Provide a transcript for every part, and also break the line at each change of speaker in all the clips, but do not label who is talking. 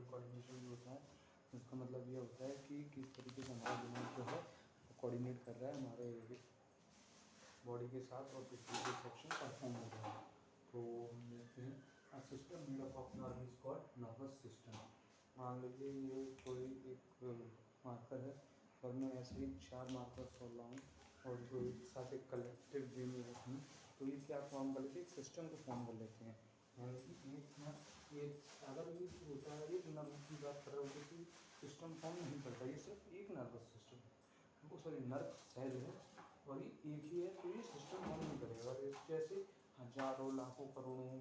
Coordination जो होता है इसका मतलब ये होता है कि किस तरीके से हमारा दिमाग जो है कोऑर्डिनेट कर रहा है हमारे बॉडी के साथ और किस तरीके से सेक्शन परफॉर्म हो रहा है। तो हम देखते हैं a system made up of nerve is called nervous system. मान लीजिए ये कोई एक मार्कर है और मैं ऐसे ही 4 मार्कर छोड़ रहा हूँ और जो एक साथ एक कलेक्टिव वे में रखूँ तो ये क्या फॉर्म कर लेते हैं, एक सिस्टम को फॉर्म कर लेते हैं। यानी कि एक अगर ये होता है एक नर्व की बात कर रहे होते कि सिस्टम फॉर्म नहीं करता, ये सिर्फ एक नर्वस सिस्टम है, सॉरी नर्व सेल है और ये एक ही है, तो ये सिस्टम फॉर्म नहीं करेगा। और जैसे हजारों लाखों करोड़ों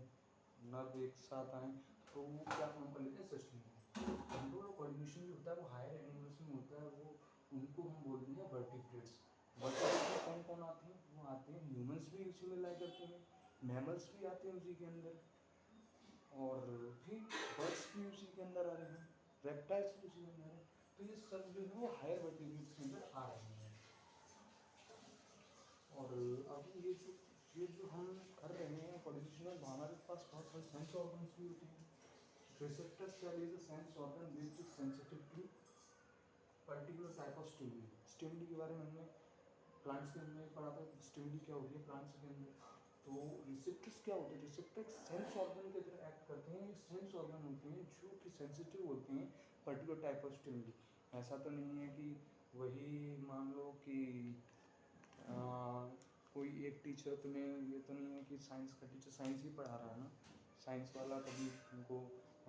नर्व एक साथ आए तो वो क्या फॉर्म कर लेते हैं, सिस्टम। कंट्रोल और कोऑर्डिनेशन जो होता है वो हायर एनिमल्स में होता है, वो उनको हम बोलते हैं वर्टिब्रेट्स। वर्टिब्रेट्स में कौन कौन आते हैं, वो आते हैं ह्यूमंस भी उसी में लाई करते हैं, मैमल्स भी आते हैं उसी के अंदर, और फिर बर्ड्स भी उसी के अंदर आ रहे हैं, रेप्टाइल्स भी उसी के अंदर है। तो ये सब जो है वो हायर वर्टिब्रेट्स के अंदर आ रहे हैं। और अभी ये जो हम कर रहे हैं कोऑर्डिनेशन में, हमारे पास बहुत सारे सेंस ऑर्गन्स भी होते हैं। Receptor cell is a sense organ which is sensitive to particular type of stimuli. Stimuli के बारे में हमने प्लांट्स के अंदर पढ़ा था, स्टिमुली क्या होती है प्लांट्स के अंदर। तो रिसेप्टर्स क्या होते हैं, रिसेप्टर सेंस ऑर्गन की तरह एक्ट करते हैं। ये सेंस ऑर्गन होते हैं जो कि सेंसिटिव होते हैं पर्टिकुलर टाइप ऑफ स्टिमुली। ऐसा तो नहीं है कि वही मान लो कि कोई एक टीचर तुम्हें, ये तो नहीं है कि साइंस का टीचर साइंस ही पढ़ा रहा है ना, साइंस वाला कभी तुमको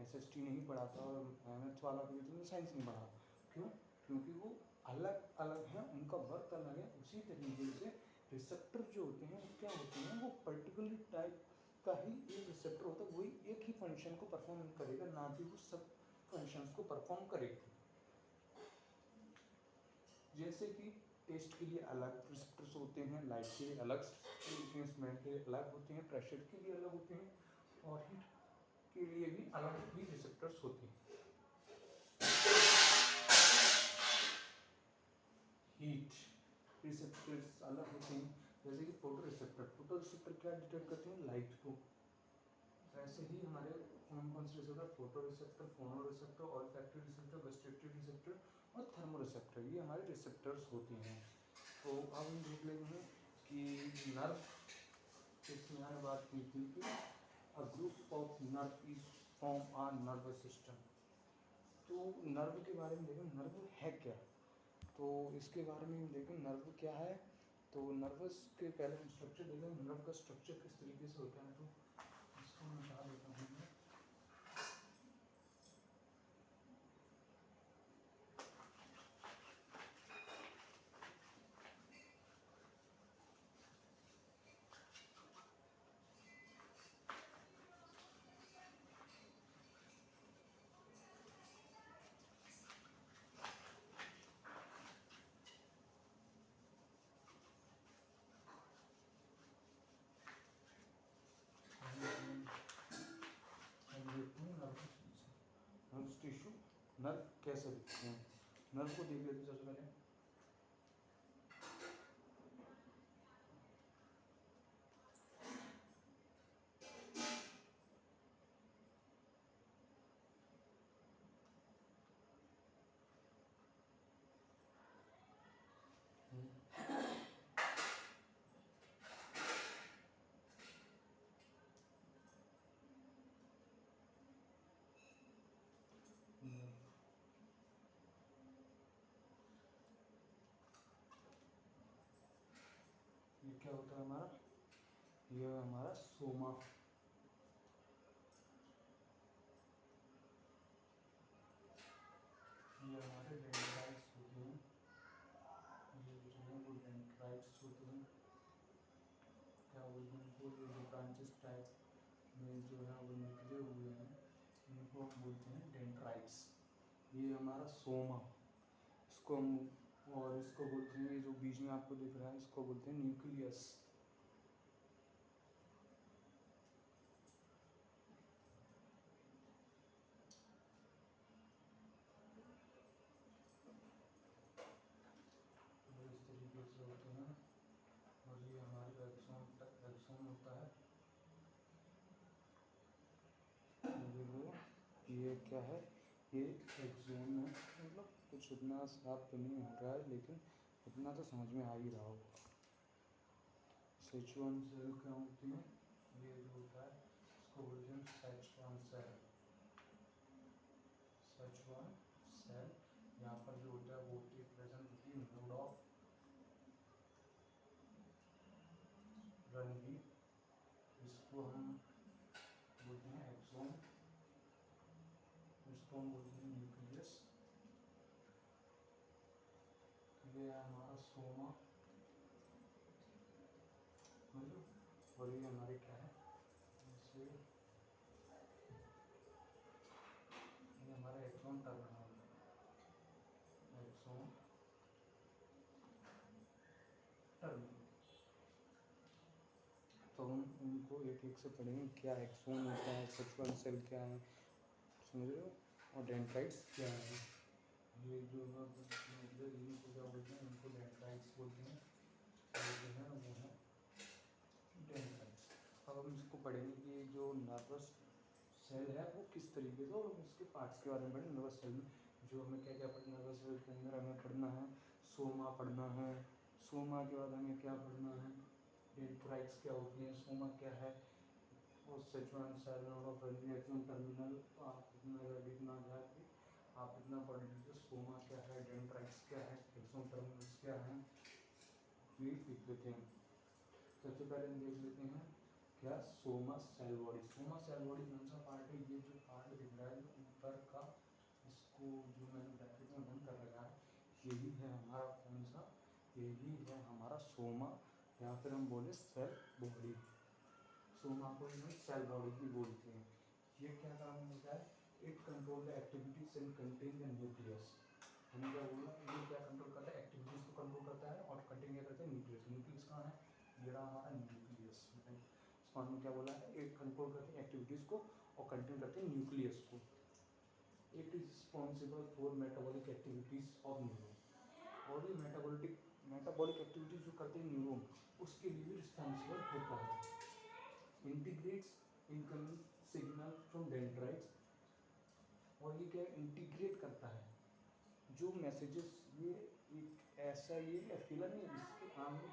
एसएसटी नहीं पढ़ाता और मैथ्स वाला कभी तुम्हें साइंस नहीं पढ़ा। क्यों? क्योंकि वो अलग अलग हैं, उनका वर्क अलग है। उसी तरीके से रिसेप्टर जो होते हैं वो क्या होते हैं, वो पर्टिकुलर टाइप का ही एक रिसेप्टर होता है, वही एक ही फंक्शन को परफॉर्म करेगा, ना कि वो सब फंक्शंस को परफॉर्म करेगा। जैसे कि टेस्ट के लिए अलग रिसेप्टर्स होते हैं, लाइट के लिए अलग होते हैं, स्मेल के लिए अलग होते हैं, प्रेशर के लिए अलग होते हैं, और हीट के लिए भी अलग ही रिसेप्टर्स होते हैं। हीट रिसेप्टर्स अलग होते हैं, जैसे कि फोटो रिसेप्टर क्या डिटेक्ट करते हैं, लाइट को। ऐसे ही हमारे कौन कौन से रिसेप्टर, फोटो रिसेप्टर, फोनो receptor, olfactory receptor, gustatory receptor और थर्मो रिसेप्टर, ये हमारे रिसेप्टर्स होते हैं। तो अब हम देख लेंगे कि नर्व, इसमें मैंने बात की थी कि a group of nerve is form a nervous system. तो नर्व के बारे में देखें, नर्व है क्या, तो इसके बारे में देखें नर्व क्या है। तो नर्वस के पहले हम स्ट्रक्चर देखें, नर्व का स्ट्रक्चर किस तरीके से होता है। तो इसको मैं बता देता हूँ। नर्व टिश्यू, नर्व कैसे दिखते हैं, नर्व को देख लेते सबसे पहले। ये क्या होता है हमारा, ये हमारा सोमा। ये हमारे डेंड्राइट्स होते हैं, ये जो है वो डेंड्राइट्स होते हैं। क्या बोलते हैं इनको, ये जो ब्रांचेस टाइप में जो है वो निकले हुए हैं, इनको हम बोलते हैं डेंड्राइट्स। ये हमारा सोमा, इसको हम, और इसको बोलते हैं, ये जो बीच में आपको दिख रहा है इसको बोलते हैं न्यूक्लियस। इस तरीके से होते हैं। और ये हमारी एक्सोन होता है। ये क्या है, ये एक्सोन है, मतलब कुछ उतना साफ तो नहीं हो रहा है लेकिन उतना तो समझ में आ ही रहा होगा। H1 सेल क्या होती है, ये जो होता है इसको बोलते हैं H1 सेल। H1 सेल यहाँ पर जो होता है वो होती है प्रेजेंट होती है मोड ऑफ रनवी, इसको हम बोलते हैं एक्सोन, इसको हम बोलते हैं न्यूक्लियस। ये है हमारा सोमा, और ये हमारे क्या है, ये हमारा एक्सोन टर्मिनल, एक्सोन टर्मिनल। तो हम उनको एक एक से पढ़ेंगे, क्या एक्सोन होता है, H1 सेल क्या है, समझ रहे हो, और डेंड्राइट्स क्या है। ये जो क्या बोलते हैं, उनको डेंड्राइट्स बोलते हैं, और जो है वो है डेंड्राइट्स। अब हम इसको पढ़ेंगे कि जो नर्वस सेल है वो किस तरीके से, और उसके पार्ट्स के बारे में पढ़ेंगे। नर्वस सेल में जो हमें क्या क्या पढ़ना है, नर्वस सेल के अंदर हमें पढ़ना है सोमा पढ़ना है, सोमा के बाद हमें क्या पढ़ना है, डेंड्राइट्स क्या होती है, सोमा क्या है, और H1 सेल और एक्सोन टर्मिनल। तो आप इतना रेडी ना जाए कि आप इतना पढ़ लीजिए सोमा क्या है, डेंड्राइट्स क्या है, एक्सोन टर्मिनल्स क्या है, ये लिख लेते हैं। सबसे पहले हम देख लेते हैं क्या soma cell body. Soma cell body कौन सा पार्ट है, ये जो पार्ट दिख रहा है ऊपर का, इसको जो मैंने ब्रैकेट में बंद कर रखा है, यही है हमारा कौन सा, यही है हमारा सोमा, या फिर हम बोले सेल बॉडी। सोमा को हम सेल बॉडी भी बोलते हैं। ये क्या काम होता है, it control the activities and contain the nucleus. हमने क्या बोला, ये क्या कंट्रोल करता है, एक्टिविटीज को कंट्रोल करता है, और कंटेन क्या करते हैं, न्यूक्लियस। न्यूक्लियस कहाँ है, ये रहा हमारा न्यूक्लियस। इसको हमने क्या बोला है, इट कंट्रोल करते हैं एक्टिविटीज को और कंटेन करते हैं न्यूक्लियस को। It is responsible for metabolic activities of neuron. और ये मेटाबॉलिक एक्टिविटीज जो करते हैं न्यूरॉन, उसके लिए भी रिस्पॉन्सिबल होता है। Integrates incoming signal from dendrites, और ये क्या इंटीग्रेट करता है जो मैसेजेस, ये एक ऐसा ये अकेला नहीं, इसके आगे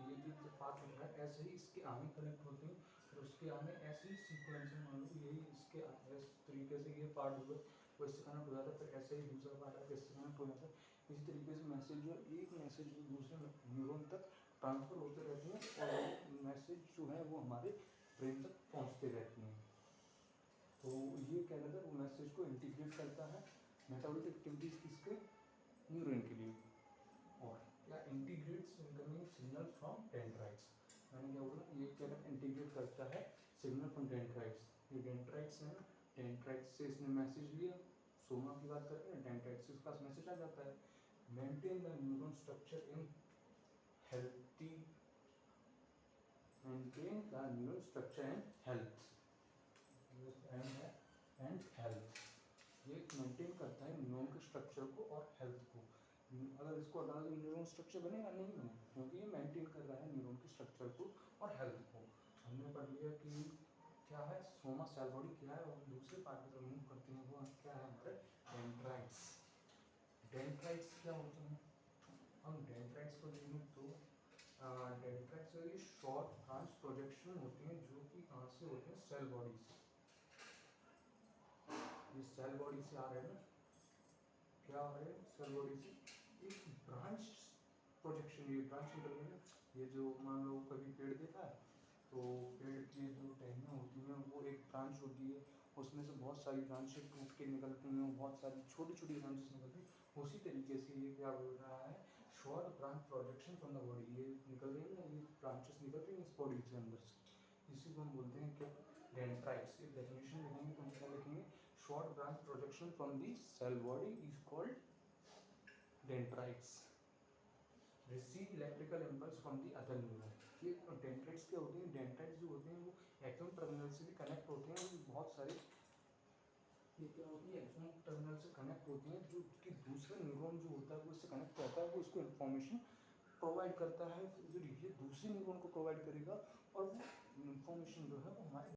ये जो पार्ट होता है ऐसे ही इसके आगे कनेक्ट होते हैं, फिर उसके आगे ऐसे ही सीक्वेंस में मान लो यही इसके इस तरीके से ये पार्ट हुआ वो इससे कनेक्ट हो जाता है, फिर ऐसे ही दूसरा पार्ट है इससे कनेक्ट हो जाता है। इसी तरीके से मैसेज जो एक मैसेज दूसरे न्यूरॉन तक ट्रांसफर होते रहते हैं, और मैसेज जो है वो हमारे ब्रेन तक पहुँचते रहते हैं। तो ये क्या कहता है, वो मैसेज को इंटीग्रेट करता है मेटाबॉलिक एक्टिविटीज किसके, न्यूरॉन के लिए, और या integrates incoming signal from dendrites. मैंने क्या बोला, ये क्या है इंटीग्रेट करता है सिग्नल फ्रॉम डेंड्राइट्स। ये डेंड्राइट्स है ना, डेंड्राइट्स से इसने मैसेज लिया, सोमा की बात करते हैं, डेंड्राइट्स से उसका मैसेज आ जाता है, maintain the neuron structure in healthy, maintain the neuron structure in health and health. ये मेंटेन करता है न्यूरॉन के स्ट्रक्चर को और हेल्थ को। अगर इसको हटा दो न्यूरॉन स्ट्रक्चर बनेगा नहीं बनेगा, क्योंकि ये मेंटेन कर रहा है न्यूरॉन के स्ट्रक्चर को और हेल्थ को। हमने पढ़ लिया कि क्या है सोमा सेल बॉडी क्या है, और दूसरे पार्ट की तरफ मूव करते हैं वो क्या है हमारे डेंड्राइट्स। डेंड्राइट्स क्या होते हैं, हम डेंड्राइट्स को देखें तो डेंड्राइट्स ये शॉर्ट ब्रांच प्रोजेक्शन होते हैं जो कि कहाँ से होते हैं, सेल बॉडी से। ये सेल बॉडी से आ रहे हैं ना, क्या आ रहे हैं सेल बॉडी से, एक ब्रांच प्रोजेक्शन। ये ब्रांच निकल गई ना, ये जो मान लो कभी पेड़ देखा है तो पेड़ की जो टहनियाँ होती हैं वो एक ब्रांच होती है, उसमें से बहुत सारी ब्रांचें टूट के निकलती हैं, बहुत सारी छोटी छोटी ब्रांचेस निकलती हैं। उसी तरीके से ये क्या बोल रहा है, short branch projection from the body, ये निकल रही है ना, ये ब्रांचेस निकल रही हैं इस बॉडी के अंदर से, इसी को हम बोलते हैं क्या, डेंड्राइट्स। एक डेफिनेशन लिखेंगे तो हम क्या लिखेंगे, short branch projection from the cell body is called dendrites, receive electrical impulse from the other neuron। ये डेंड्राइट्स क्या होते हैं, डेंड्राइट्स जो होते हैं वो एक्सोन टर्मिनल से भी कनेक्ट होते हैं, वो बहुत सारे, ये क्या होती है एक्सोन टर्मिनल से कनेक्ट होती हैं, जो कि दूसरा न्यूरॉन जो होता है वो इससे कनेक्ट रहता है, वो इसको इन्फॉर्मेशन प्रोवाइड करता है, फिर ये दूसरे न्यूरॉन को प्रोवाइड करेगा, और वो